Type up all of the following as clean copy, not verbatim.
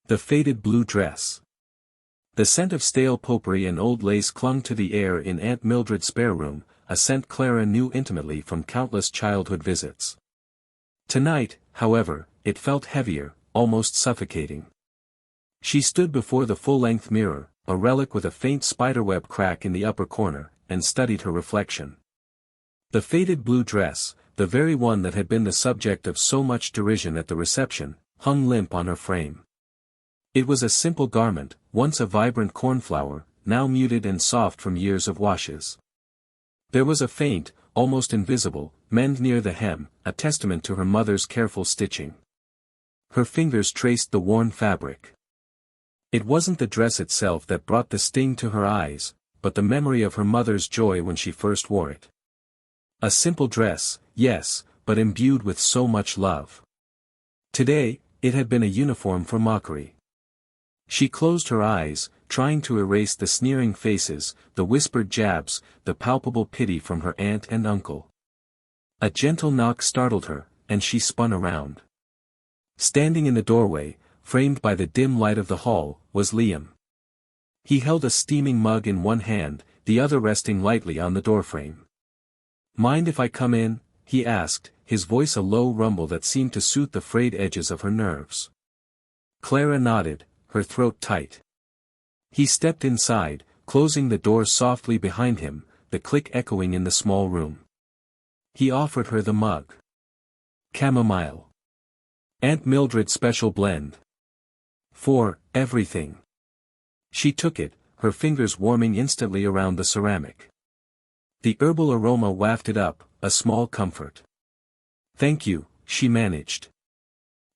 The faded blue dress. The scent of stale potpourri and old lace clung to the air in Aunt Mildred's spare room, a scent Clara knew intimately from countless childhood visits. Tonight, however, it felt heavier, almost suffocating. She stood before the full-length mirror, a relic with a faint spiderweb crack in the upper corner, and studied her reflection. The faded blue dress, the very one that had been the subject of so much derision at the reception, hung limp on her frame. It was a simple garment, once a vibrant cornflower, now muted and soft from years of washes. There was a faint, almost invisible, mend near the hem, a testament to her mother's careful stitching. Her fingers traced the worn fabric. It wasn't the dress itself that brought the sting to her eyes, but the memory of her mother's joy when she first wore it. A simple dress, yes, but imbued with so much love. Today, it had been a uniform for mockery. She closed her eyes, trying to erase the sneering faces, the whispered jabs, the palpable pity from her aunt and uncle. A gentle knock startled her, and she spun around. Standing in the doorway, framed by the dim light of the hall, was Liam. He held a steaming mug in one hand, the other resting lightly on the doorframe. "Mind if I come in?" he asked, his voice a low rumble that seemed to soothe the frayed edges of her nerves. Clara nodded, her throat tight. He stepped inside, closing the door softly behind him, the click echoing in the small room. He offered her the mug. Chamomile. Aunt Mildred's special blend. For everything. She took it, her fingers warming instantly around the ceramic. The herbal aroma wafted up, a small comfort. "Thank you," she managed.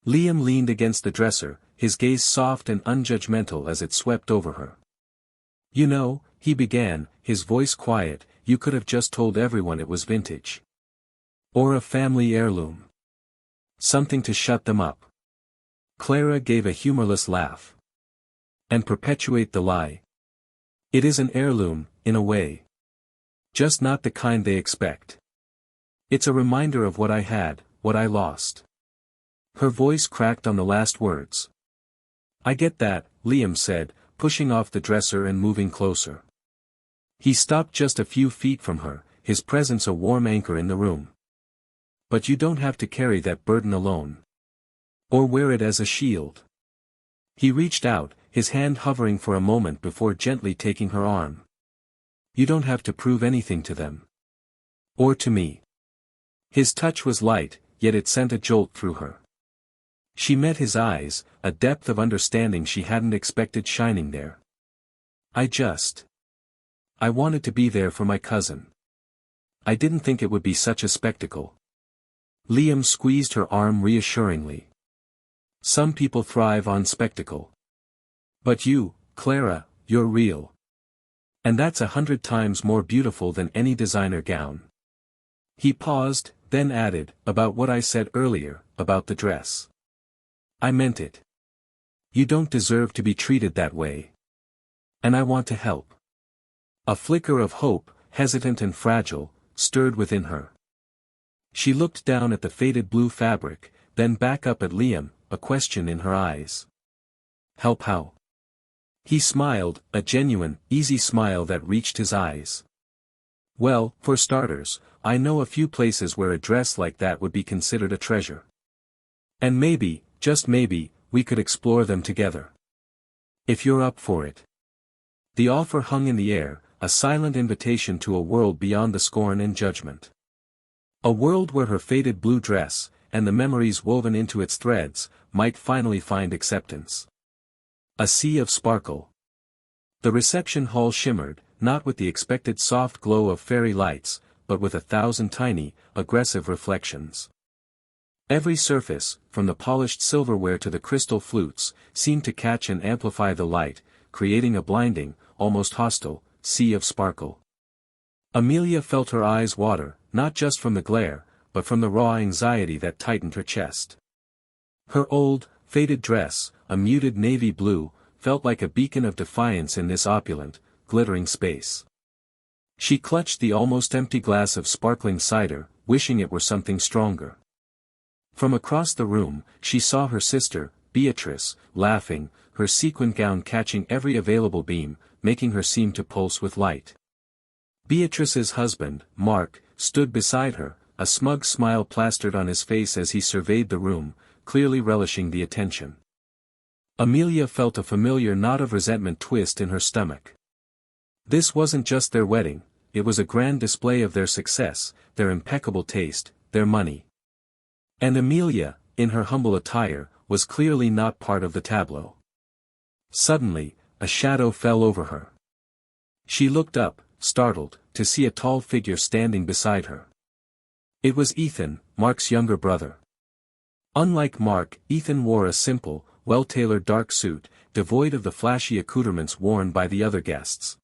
Liam leaned against the dresser, his gaze soft and unjudgmental as it swept over her. "You know," he began, his voice quiet, "you could have just told everyone it was vintage. Or a family heirloom. Something to shut them up." Clara gave a humorless laugh. "And perpetuate the lie. It is an heirloom, in a way. Just not the kind they expect. It's a reminder of what I had, what I lost." Her voice cracked on the last words. "I get that," Liam said, pushing off the dresser and moving closer. He stopped just a few feet from her, his presence a warm anchor in the room. "But you don't have to carry that burden alone. Or wear it as a shield." He reached out, his hand hovering for a moment before gently taking her arm. "You don't have to prove anything to them. Or to me." His touch was light, yet it sent a jolt through her. She met his eyes, a depth of understanding she hadn't expected shining there. I wanted to be there for my cousin. I didn't think it would be such a spectacle." Liam squeezed her arm reassuringly. "Some people thrive on spectacle. But you, Clara, you're real. And that's 100 times more beautiful than any designer gown." He paused, then added, "About what I said earlier, about the dress. I meant it. You don't deserve to be treated that way. And I want to help." A flicker of hope, hesitant and fragile, stirred within her. She looked down at the faded blue fabric, then back up at Liam, a question in her eyes. "Help how?" He smiled, a genuine, easy smile that reached his eyes. "Well, for starters, I know a few places where a dress like that would be considered a treasure. And maybe, just maybe, we could explore them together. If you're up for it." The offer hung in the air, a silent invitation to a world beyond the scorn and judgment. A world where her faded blue dress, and the memories woven into its threads, might finally find acceptance. A sea of sparkle. The reception hall shimmered, not with the expected soft glow of fairy lights, but with 1,000 tiny, aggressive reflections. Every surface, from the polished silverware to the crystal flutes, seemed to catch and amplify the light, creating a blinding, almost hostile, sea of sparkle. Amelia felt her eyes water, not just from the glare, but from the raw anxiety that tightened her chest. Her old, faded dress, a muted navy blue, felt like a beacon of defiance in this opulent, glittering space. She clutched the almost empty glass of sparkling cider, wishing it were something stronger. From across the room, she saw her sister, Beatrice, laughing, her sequin gown catching every available beam, making her seem to pulse with light. Beatrice's husband, Mark, stood beside her, a smug smile plastered on his face as he surveyed the room, clearly relishing the attention. Amelia felt a familiar knot of resentment twist in her stomach. This wasn't just their wedding, it was a grand display of their success, their impeccable taste, their money. And Amelia, in her humble attire, was clearly not part of the tableau. Suddenly, a shadow fell over her. She looked up, startled, to see a tall figure standing beside her. It was Ethan, Mark's younger brother. Unlike Mark, Ethan wore a simple, well-tailored dark suit, devoid of the flashy accoutrements worn by the other guests.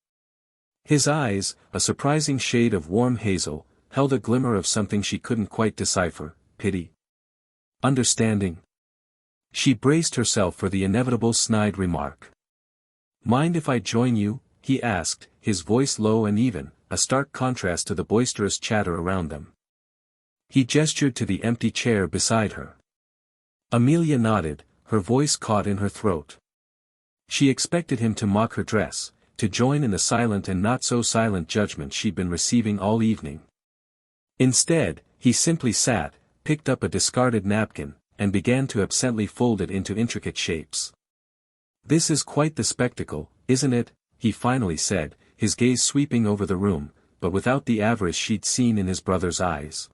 His eyes, a surprising shade of warm hazel, held a glimmer of something she couldn't quite decipher: pity? Understanding? She braced herself for the inevitable snide remark. "Mind if I join you?" he asked, his voice low and even, a stark contrast to the boisterous chatter around them. He gestured to the empty chair beside her. Amelia nodded, her voice caught in her throat. She expected him to mock her dress, to join in the silent and not-so-silent judgment she'd been receiving all evening. Instead, he simply sat, picked up a discarded napkin, and began to absently fold it into intricate shapes. "This is quite the spectacle, isn't it?" he finally said, his gaze sweeping over the room, but without the avarice she'd seen in his brother's eyes.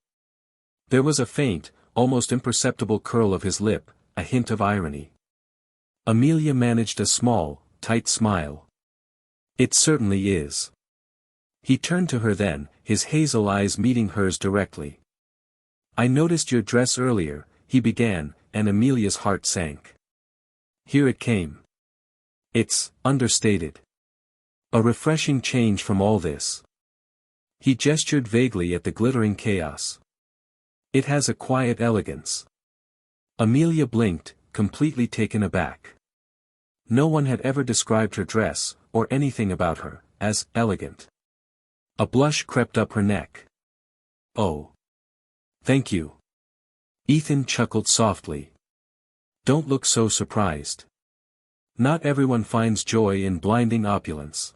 There was a faint, almost imperceptible curl of his lip, a hint of irony. Amelia managed a small, tight smile. "It certainly is." He turned to her then, his hazel eyes meeting hers directly. "I noticed your dress earlier," he began, and Amelia's heart sank. Here it came. "It's understated. A refreshing change from all this." He gestured vaguely at the glittering chaos. "It has a quiet elegance." Amelia blinked, completely taken aback. No one had ever described her dress, or anything about her, as elegant. A blush crept up her neck. "Oh. Thank you." Ethan chuckled softly. "Don't look so surprised. Not everyone finds joy in blinding opulence.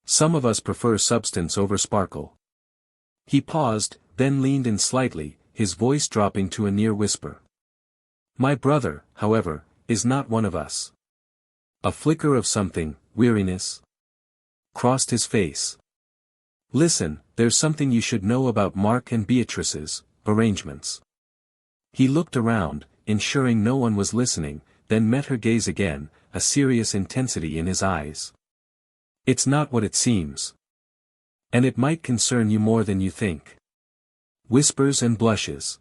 Some of us prefer substance over sparkle." He paused, then leaned in slightly, his voice dropping to a near whisper. "My brother, however, is not one of us." A flicker of something, weariness, crossed his face. "Listen, there's something you should know about Mark and Beatrice's arrangements." He looked around, ensuring no one was listening, then met her gaze again, a serious intensity in his eyes. "It's not what it seems. And it might concern you more than you think." Whispers and blushes.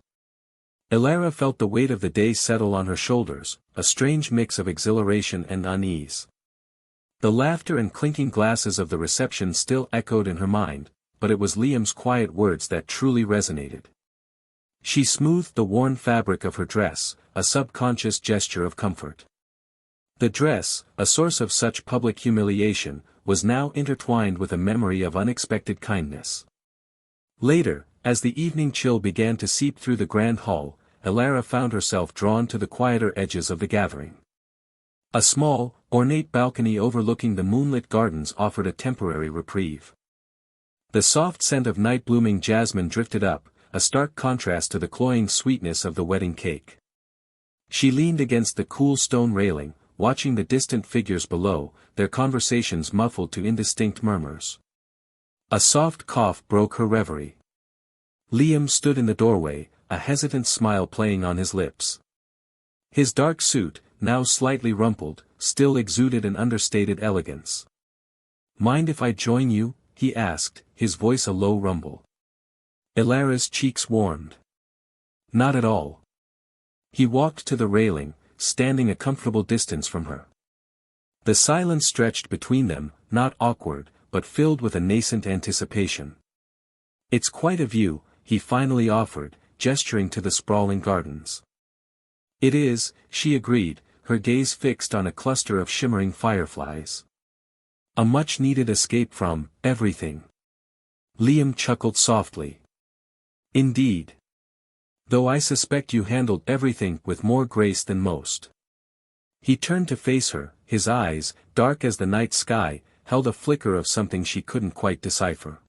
Elara felt the weight of the day settle on her shoulders, a strange mix of exhilaration and unease. The laughter and clinking glasses of the reception still echoed in her mind, but it was Liam's quiet words that truly resonated. She smoothed the worn fabric of her dress, a subconscious gesture of comfort. The dress, a source of such public humiliation, was now intertwined with a memory of unexpected kindness. Later, as the evening chill began to seep through the grand hall, Elara found herself drawn to the quieter edges of the gathering. A small, ornate balcony overlooking the moonlit gardens offered a temporary reprieve. The soft scent of night-blooming jasmine drifted up, a stark contrast to the cloying sweetness of the wedding cake. She leaned against the cool stone railing, watching the distant figures below, their conversations muffled to indistinct murmurs. A soft cough broke her reverie. Liam stood in the doorway, a hesitant smile playing on his lips. His dark suit, now slightly rumpled, still exuded an understated elegance. "Mind if I join you?" he asked, his voice a low rumble. Elara's cheeks warmed. "Not at all." He walked to the railing, standing a comfortable distance from her. The silence stretched between them, not awkward, but filled with a nascent anticipation. "It's quite a view," he finally offered, gesturing to the sprawling gardens. "It is," she agreed, her gaze fixed on a cluster of shimmering fireflies. "A much-needed escape from everything." Liam chuckled softly. "Indeed. Though I suspect you handled everything with more grace than most." He turned to face her, his eyes, dark as the night sky, held a flicker of something she couldn't quite decipher.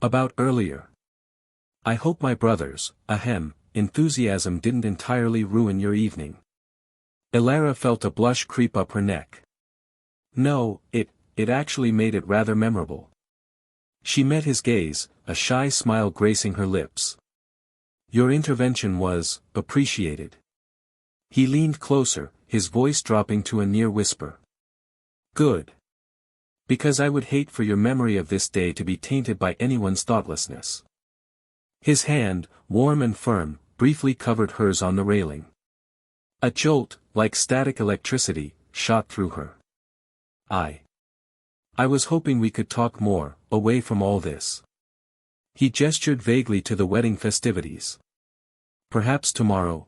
About earlier. I hope my brother's, enthusiasm didn't entirely ruin your evening. Elara felt a blush creep up her neck. No, it actually made it rather memorable. She met his gaze, a shy smile gracing her lips. Your intervention was appreciated. He leaned closer, his voice dropping to a near whisper. Good. Because I would hate for your memory of this day to be tainted by anyone's thoughtlessness. His hand, warm and firm, briefly covered hers on the railing. A jolt, like static electricity, shot through her. I was hoping we could talk more, away from all this. He gestured vaguely to the wedding festivities. Perhaps tomorrow.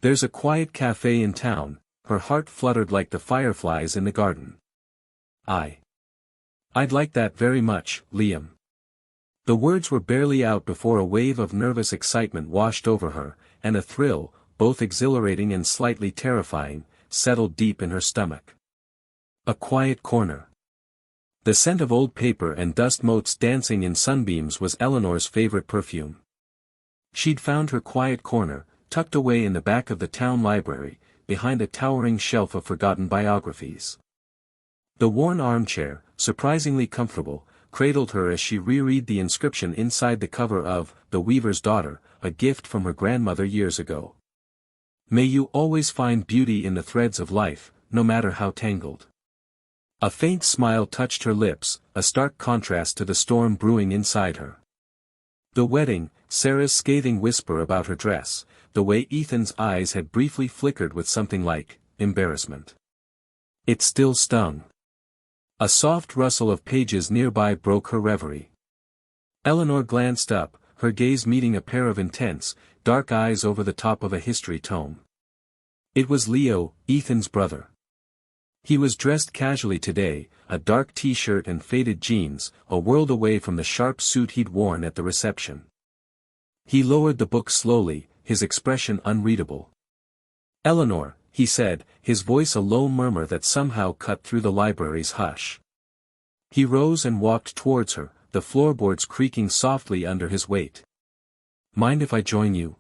There's a quiet cafe in town. Her heart fluttered like the fireflies in the garden. I'd like that very much, Liam. The words were barely out before a wave of nervous excitement washed over her, and a thrill, both exhilarating and slightly terrifying, settled deep in her stomach. A quiet corner. The scent of old paper and dust motes dancing in sunbeams was Eleanor's favorite perfume. She'd found her quiet corner, tucked away in the back of the town library, behind a towering shelf of forgotten biographies. The worn armchair, surprisingly comfortable, cradled her as she reread the inscription inside the cover of The Weaver's Daughter, a gift from her grandmother years ago. May you always find beauty in the threads of life, no matter how tangled. A faint smile touched her lips, a stark contrast to the storm brewing inside her. The wedding, Sarah's scathing whisper about her dress, the way Ethan's eyes had briefly flickered with something like embarrassment. It still stung. A soft rustle of pages nearby broke her reverie. Eleanor glanced up, her gaze meeting a pair of intense, dark eyes over the top of a history tome. It was Leo, Ethan's brother. He was dressed casually today, a dark t-shirt and faded jeans, a world away from the sharp suit he'd worn at the reception. He lowered the book slowly, his expression unreadable. Eleanor, he said, his voice a low murmur that somehow cut through the library's hush. He rose and walked towards her, the floorboards creaking softly under his weight. Mind if I join you?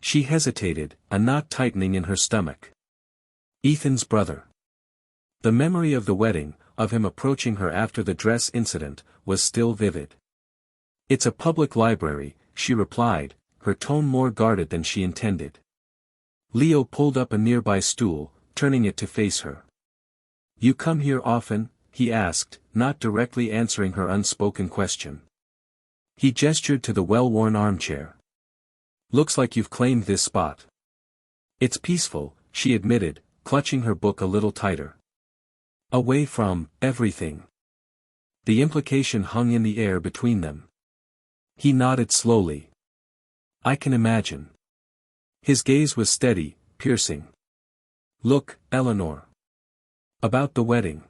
She hesitated, a knot tightening in her stomach. Ethan's brother. The memory of the wedding, of him approaching her after the dress incident, was still vivid. It's a public library, she replied, her tone more guarded than she intended. Leo pulled up a nearby stool, turning it to face her. You come here often? He asked, not directly answering her unspoken question. He gestured to the well-worn armchair. Looks like you've claimed this spot. It's peaceful, she admitted, clutching her book a little tighter. Away from everything. The implication hung in the air between them. He nodded slowly. I can imagine. His gaze was steady, piercing. Look, Eleanor. About the wedding.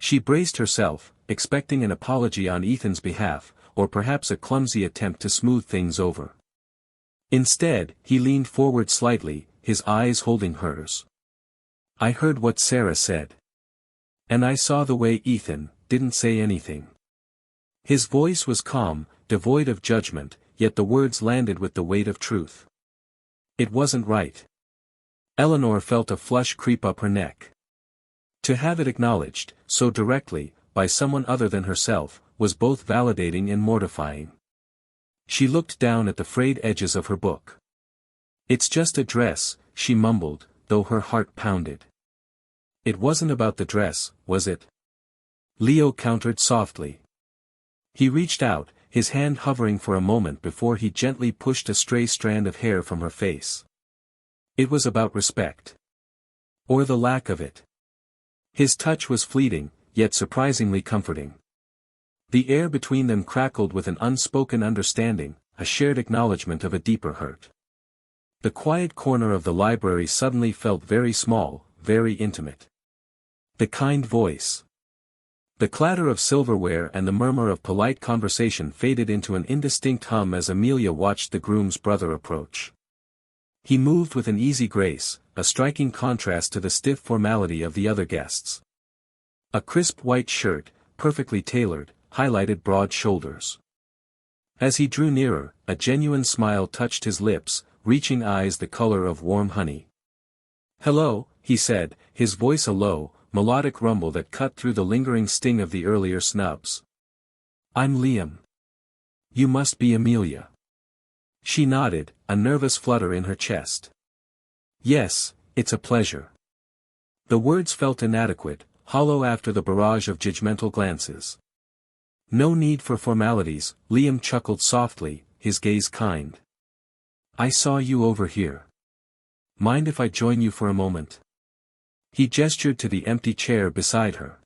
She braced herself, expecting an apology on Ethan's behalf, or perhaps a clumsy attempt to smooth things over. Instead, he leaned forward slightly, his eyes holding hers. I heard what Sarah said. And I saw the way Ethan didn't say anything. His voice was calm, devoid of judgment, yet the words landed with the weight of truth. It wasn't right. Eleanor felt a flush creep up her neck. To have it acknowledged, so directly, by someone other than herself, was both validating and mortifying. She looked down at the frayed edges of her book. It's just a dress, she mumbled, though her heart pounded. It wasn't about the dress, was it? Leo countered softly. He reached out, his hand hovering for a moment before he gently pushed a stray strand of hair from her face. It was about respect. Or the lack of it. His touch was fleeting, yet surprisingly comforting. The air between them crackled with an unspoken understanding, a shared acknowledgement of a deeper hurt. The quiet corner of the library suddenly felt very small, very intimate. The kind voice. The clatter of silverware and the murmur of polite conversation faded into an indistinct hum as Amelia watched the groom's brother approach. He moved with an easy grace, a striking contrast to the stiff formality of the other guests. A crisp white shirt, perfectly tailored, highlighted broad shoulders. As he drew nearer, a genuine smile touched his lips, reaching eyes the color of warm honey. "Hello," he said, his voice a low, melodic rumble that cut through the lingering sting of the earlier snubs. "I'm Liam. You must be Amelia." She nodded, a nervous flutter in her chest. "Yes, it's a pleasure." The words felt inadequate, hollow after the barrage of judgmental glances. "No need for formalities," Liam chuckled softly, his gaze kind. "I saw you over here. Mind if I join you for a moment?" He gestured to the empty chair beside her.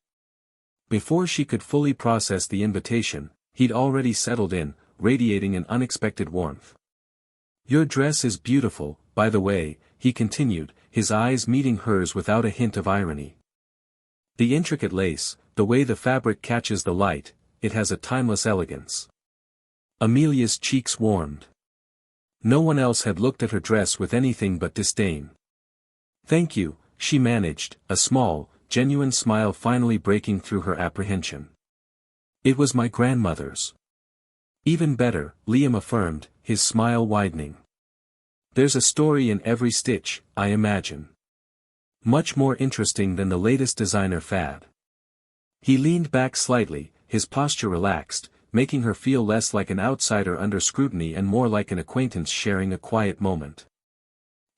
Before she could fully process the invitation, he'd already settled in, radiating an unexpected warmth. "Your dress is beautiful, by the way," he continued, his eyes meeting hers without a hint of irony. "The intricate lace, the way the fabric catches the light, it has a timeless elegance." Amelia's cheeks warmed. No one else had looked at her dress with anything but disdain. "Thank you," she managed, a small, genuine smile finally breaking through her apprehension. "It was my grandmother's." "Even better," Liam affirmed, his smile widening. "There's a story in every stitch, I imagine. Much more interesting than the latest designer fad." He leaned back slightly, his posture relaxed, making her feel less like an outsider under scrutiny and more like an acquaintance sharing a quiet moment.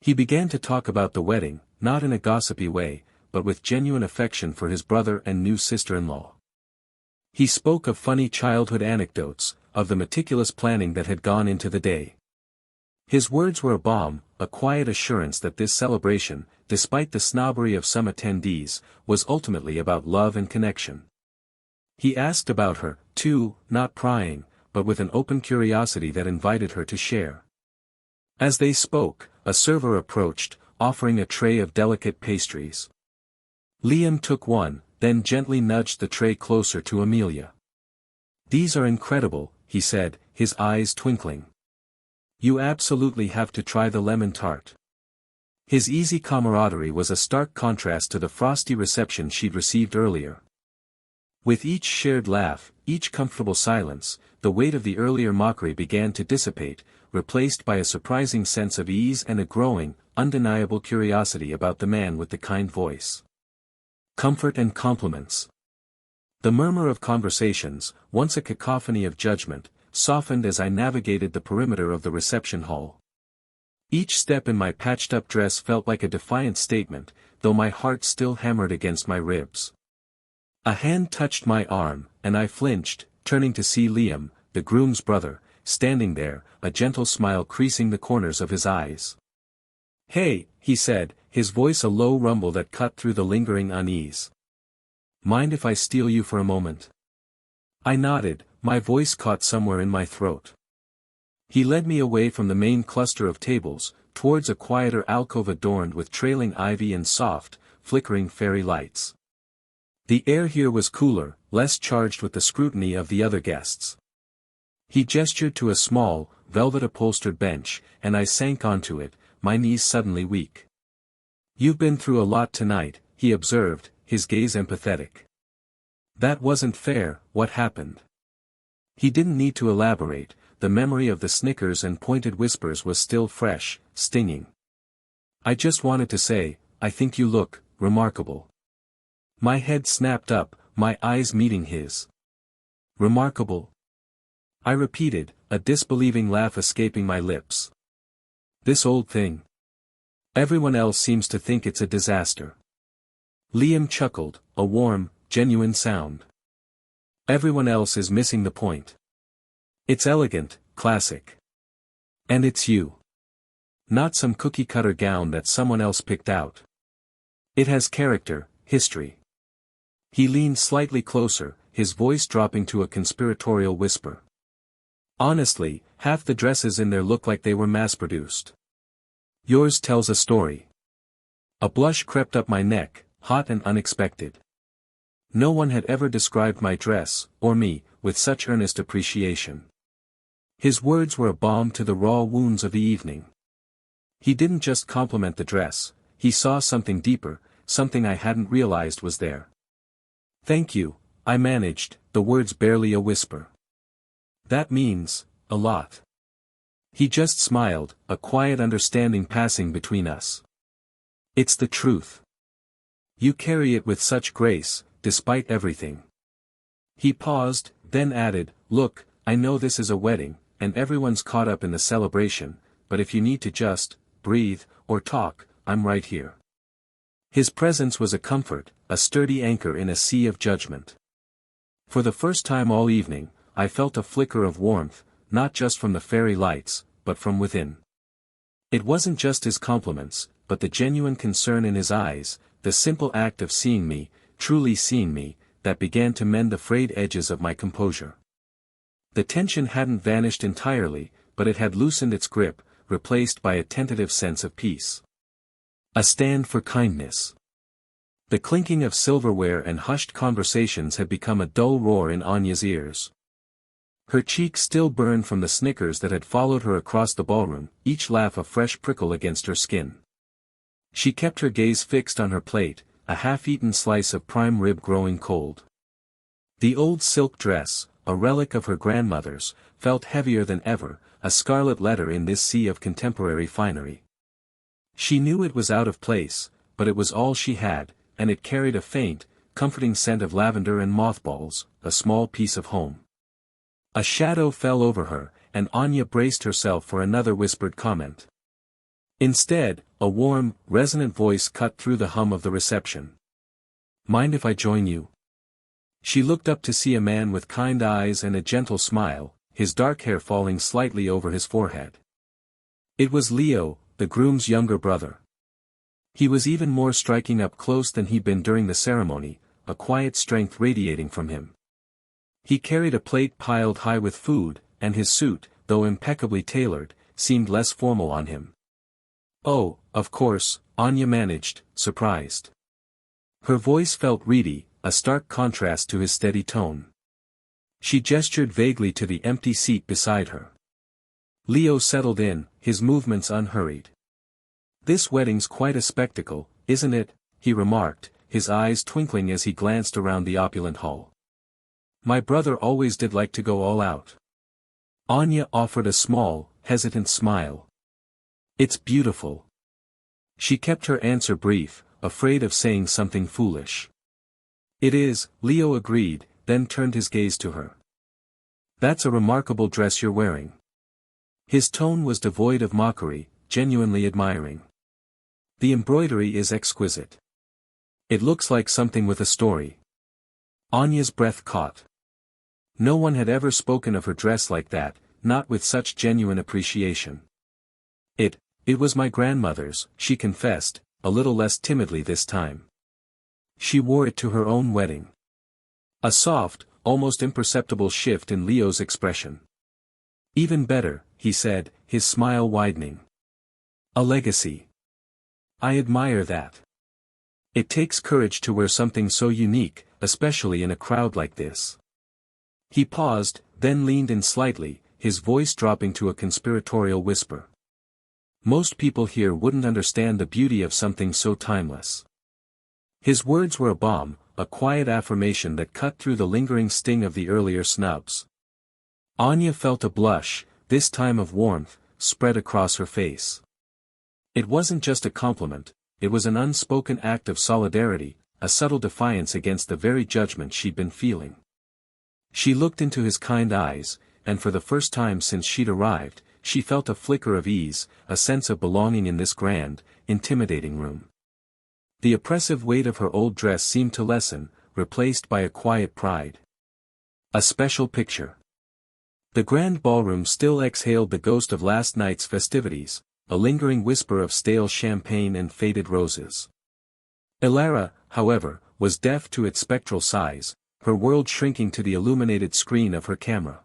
He began to talk about the wedding, not in a gossipy way, but with genuine affection for his brother and new sister-in-law. He spoke of funny childhood anecdotes, of the meticulous planning that had gone into the day. His words were a balm, a quiet assurance that this celebration, despite the snobbery of some attendees, was ultimately about love and connection. He asked about her, too, not prying, but with an open curiosity that invited her to share. As they spoke, a server approached, offering a tray of delicate pastries. Liam took one, then gently nudged the tray closer to Amelia. "These are incredible," he said, his eyes twinkling. "You absolutely have to try the lemon tart." His easy camaraderie was a stark contrast to the frosty reception she'd received earlier. With each shared laugh, each comfortable silence, the weight of the earlier mockery began to dissipate, replaced by a surprising sense of ease and a growing, undeniable curiosity about the man with the kind voice. Comfort and compliments. The murmur of conversations, once a cacophony of judgment, softened as I navigated the perimeter of the reception hall. Each step in my patched-up dress felt like a defiant statement, though my heart still hammered against my ribs. A hand touched my arm, and I flinched, turning to see Liam, the groom's brother, standing there, a gentle smile creasing the corners of his eyes. "Hey," he said, his voice a low rumble that cut through the lingering unease. "Mind if I steal you for a moment?" I nodded, my voice caught somewhere in my throat. He led me away from the main cluster of tables, towards a quieter alcove adorned with trailing ivy and soft, flickering fairy lights. The air here was cooler, less charged with the scrutiny of the other guests. He gestured to a small, velvet-upholstered bench, and I sank onto it, my knees suddenly weak. "You've been through a lot tonight," he observed, his gaze empathetic. "That wasn't fair, what happened?" He didn't need to elaborate, the memory of the snickers and pointed whispers was still fresh, stinging. "I just wanted to say, I think you look remarkable." My head snapped up, my eyes meeting his. "Remarkable?" I repeated, a disbelieving laugh escaping my lips. "This old thing. Everyone else seems to think it's a disaster." Liam chuckled, a warm, genuine sound. "Everyone else is missing the point. It's elegant, classic. And it's you. Not some cookie-cutter gown that someone else picked out. It has character, history." He leaned slightly closer, his voice dropping to a conspiratorial whisper. "Honestly, half the dresses in there look like they were mass-produced. Yours tells a story." A blush crept up my neck, hot and unexpected. No one had ever described my dress, or me, with such earnest appreciation. His words were a balm to the raw wounds of the evening. He didn't just compliment the dress, he saw something deeper, something I hadn't realized was there. "Thank you," I managed, the words barely a whisper. "That means a lot." He just smiled, a quiet understanding passing between us. "It's the truth. You carry it with such grace, despite everything." He paused, then added, "Look, I know this is a wedding, and everyone's caught up in the celebration, but if you need to just breathe, or talk, I'm right here." His presence was a comfort, a sturdy anchor in a sea of judgment. For the first time all evening, I felt a flicker of warmth, not just from the fairy lights, but from within. It wasn't just his compliments, but the genuine concern in his eyes, the simple act of seeing me, truly seeing me, that began to mend the frayed edges of my composure. The tension hadn't vanished entirely, but it had loosened its grip, replaced by a tentative sense of peace. A stand for kindness. The clinking of silverware and hushed conversations had become a dull roar in Anya's ears. Her cheeks still burned from the snickers that had followed her across the ballroom, each laugh a fresh prickle against her skin. She kept her gaze fixed on her plate, a half-eaten slice of prime rib growing cold. The old silk dress, a relic of her grandmother's, felt heavier than ever, a scarlet letter in this sea of contemporary finery. She knew it was out of place, but it was all she had, and it carried a faint, comforting scent of lavender and mothballs, a small piece of home. A shadow fell over her, and Anya braced herself for another whispered comment. Instead, a warm, resonant voice cut through the hum of the reception. "Mind if I join you?" She looked up to see a man with kind eyes and a gentle smile, his dark hair falling slightly over his forehead. It was Leo, the groom's younger brother. He was even more striking up close than he'd been during the ceremony, a quiet strength radiating from him. He carried a plate piled high with food, and his suit, though impeccably tailored, seemed less formal on him. "Oh, of course," Anya managed, surprised. Her voice felt reedy, a stark contrast to his steady tone. She gestured vaguely to the empty seat beside her. Leo settled in, his movements unhurried. "This wedding's quite a spectacle, isn't it?" he remarked, his eyes twinkling as he glanced around the opulent hall. "My brother always did like to go all out." Anya offered a small, hesitant smile. "It's beautiful." She kept her answer brief, afraid of saying something foolish. "It is," Leo agreed, then turned his gaze to her. "That's a remarkable dress you're wearing." His tone was devoid of mockery, genuinely admiring. "The embroidery is exquisite. It looks like something with a story." Anya's breath caught. No one had ever spoken of her dress like that, not with such genuine appreciation. It was my grandmother's," she confessed, a little less timidly this time. "She wore it to her own wedding." A soft, almost imperceptible shift in Leo's expression. "Even better," he said, his smile widening. "A legacy. I admire that. It takes courage to wear something so unique, especially in a crowd like this." He paused, then leaned in slightly, his voice dropping to a conspiratorial whisper. "Most people here wouldn't understand the beauty of something so timeless." His words were a balm, a quiet affirmation that cut through the lingering sting of the earlier snubs. Anya felt a blush, this time of warmth, spread across her face. It wasn't just a compliment, it was an unspoken act of solidarity, a subtle defiance against the very judgment she'd been feeling. She looked into his kind eyes, and for the first time since she'd arrived, she felt a flicker of ease, a sense of belonging in this grand, intimidating room. The oppressive weight of her old dress seemed to lessen, replaced by a quiet pride. A special picture. The grand ballroom still exhaled the ghost of last night's festivities, a lingering whisper of stale champagne and faded roses. Elara, however, was deaf to its spectral sighs, her world shrinking to the illuminated screen of her camera.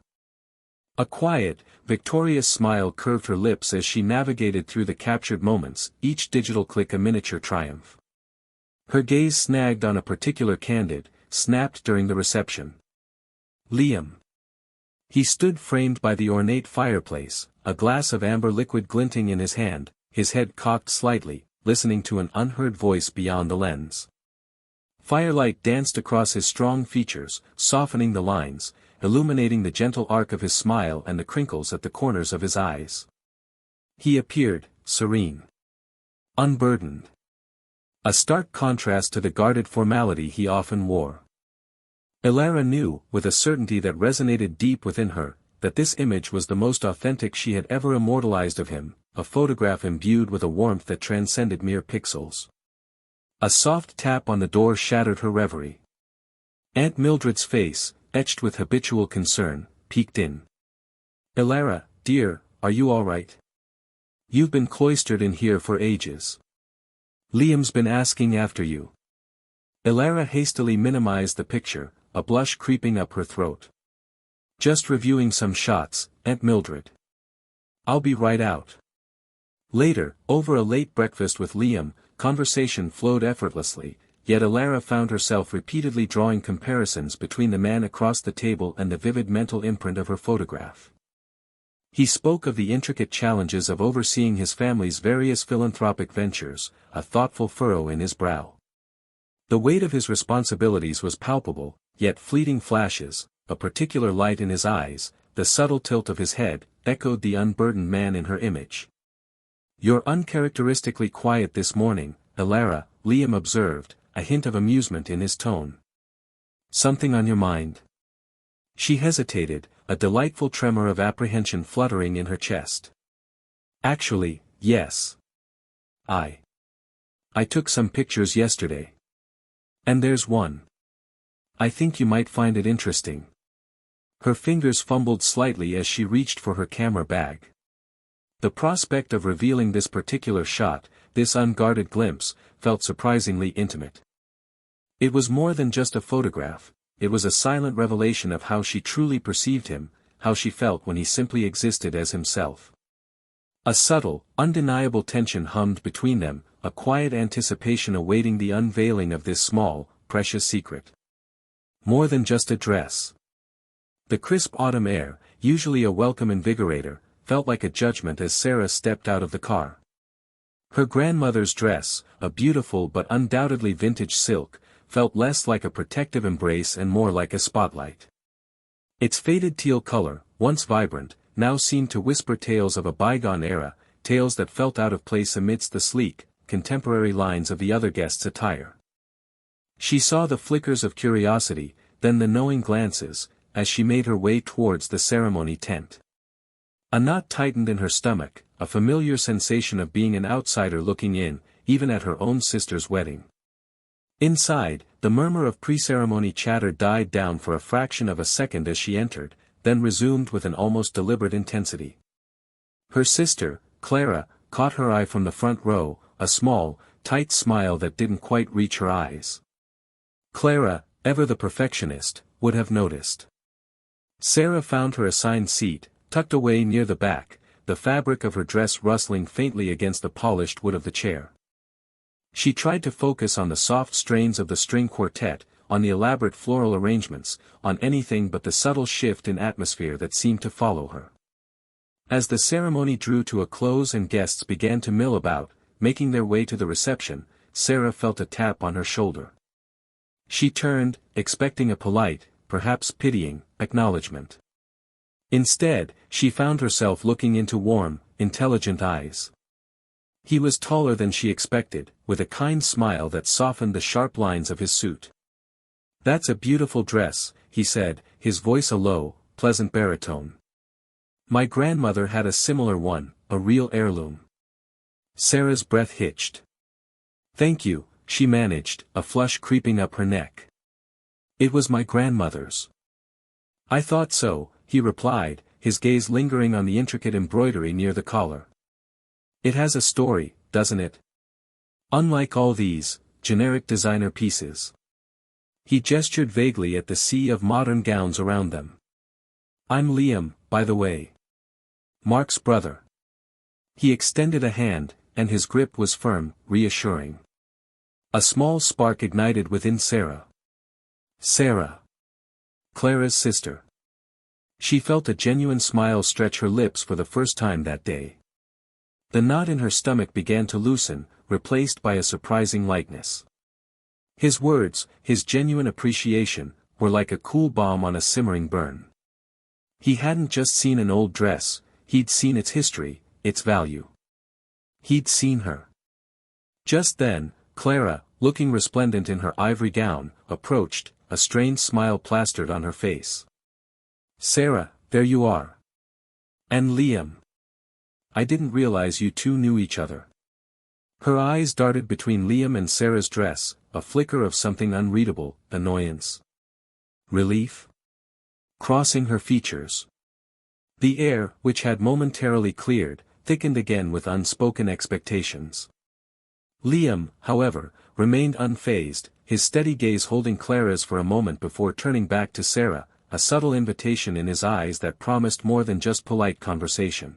A quiet, victorious smile curved her lips as she navigated through the captured moments, each digital click a miniature triumph. Her gaze snagged on a particular candid, snapped during the reception. Liam. He stood framed by the ornate fireplace, a glass of amber liquid glinting in his hand, his head cocked slightly, listening to an unheard voice beyond the lens. Firelight danced across his strong features, softening the lines, illuminating the gentle arc of his smile and the crinkles at the corners of his eyes. He appeared, serene. Unburdened. A stark contrast to the guarded formality he often wore. Elara knew, with a certainty that resonated deep within her, that this image was the most authentic she had ever immortalized of him, a photograph imbued with a warmth that transcended mere pixels. A soft tap on the door shattered her reverie. Aunt Mildred's face, etched with habitual concern, peeked in. "Elara, dear, are you all right? You've been cloistered in here for ages. Liam's been asking after you." Elara hastily minimized the picture, a blush creeping up her throat. "Just reviewing some shots, Aunt Mildred. I'll be right out." Later, over a late breakfast with Liam, conversation flowed effortlessly, yet Elara found herself repeatedly drawing comparisons between the man across the table and the vivid mental imprint of her photograph. He spoke of the intricate challenges of overseeing his family's various philanthropic ventures, a thoughtful furrow in his brow. The weight of his responsibilities was palpable, yet fleeting flashes, a particular light in his eyes, the subtle tilt of his head, echoed the unburdened man in her image. "You're uncharacteristically quiet this morning, Elara," Liam observed, a hint of amusement in his tone. "Something on your mind?" She hesitated, a delightful tremor of apprehension fluttering in her chest. "Actually, yes. I took some pictures yesterday. And there's one. I think you might find it interesting." Her fingers fumbled slightly as she reached for her camera bag. The prospect of revealing this particular shot, this unguarded glimpse, felt surprisingly intimate. It was more than just a photograph, it was a silent revelation of how she truly perceived him, how she felt when he simply existed as himself. A subtle, undeniable tension hummed between them, a quiet anticipation awaiting the unveiling of this small, precious secret. More than just a dress. The crisp autumn air, usually a welcome invigorator, felt like a judgment as Sarah stepped out of the car. Her grandmother's dress, a beautiful but undoubtedly vintage silk, felt less like a protective embrace and more like a spotlight. Its faded teal color, once vibrant, now seemed to whisper tales of a bygone era, tales that felt out of place amidst the sleek, contemporary lines of the other guests' attire. She saw the flickers of curiosity, then the knowing glances, as she made her way towards the ceremony tent. A knot tightened in her stomach, a familiar sensation of being an outsider looking in, even at her own sister's wedding. Inside, the murmur of pre-ceremony chatter died down for a fraction of a second as she entered, then resumed with an almost deliberate intensity. Her sister, Clara, caught her eye from the front row, a small, tight smile that didn't quite reach her eyes. Clara, ever the perfectionist, would have noticed. Sarah found her assigned seat, tucked away near the back, the fabric of her dress rustling faintly against the polished wood of the chair. She tried to focus on the soft strains of the string quartet, on the elaborate floral arrangements, on anything but the subtle shift in atmosphere that seemed to follow her. As the ceremony drew to a close and guests began to mill about, making their way to the reception, Sarah felt a tap on her shoulder. She turned, expecting a polite, perhaps pitying, acknowledgement. Instead, she found herself looking into warm, intelligent eyes. He was taller than she expected, with a kind smile that softened the sharp lines of his suit. "That's a beautiful dress," he said, his voice a low, pleasant baritone. "My grandmother had a similar one, a real heirloom." Sarah's breath hitched. "Thank you," she managed, a flush creeping up her neck. "It was my grandmother's." "I thought so," he replied, his gaze lingering on the intricate embroidery near the collar. "It has a story, doesn't it? Unlike all these, generic designer pieces." He gestured vaguely at the sea of modern gowns around them. "I'm Liam, by the way. Mark's brother." He extended a hand, and his grip was firm, reassuring. A small spark ignited within Sarah. Sarah. Clara's sister. She felt a genuine smile stretch her lips for the first time that day. The knot in her stomach began to loosen, replaced by a surprising lightness. His words, his genuine appreciation, were like a cool balm on a simmering burn. He hadn't just seen an old dress, he'd seen its history, its value. He'd seen her. Just then, Clara, looking resplendent in her ivory gown, approached, a strange smile plastered on her face. "Sarah, there you are. And Liam. I didn't realize you two knew each other." Her eyes darted between Liam and Sarah's dress, a flicker of something unreadable, annoyance. Relief? Crossing her features. The air, which had momentarily cleared, thickened again with unspoken expectations. Liam, however, remained unfazed, his steady gaze holding Clara's for a moment before turning back to Sarah, a subtle invitation in his eyes that promised more than just polite conversation.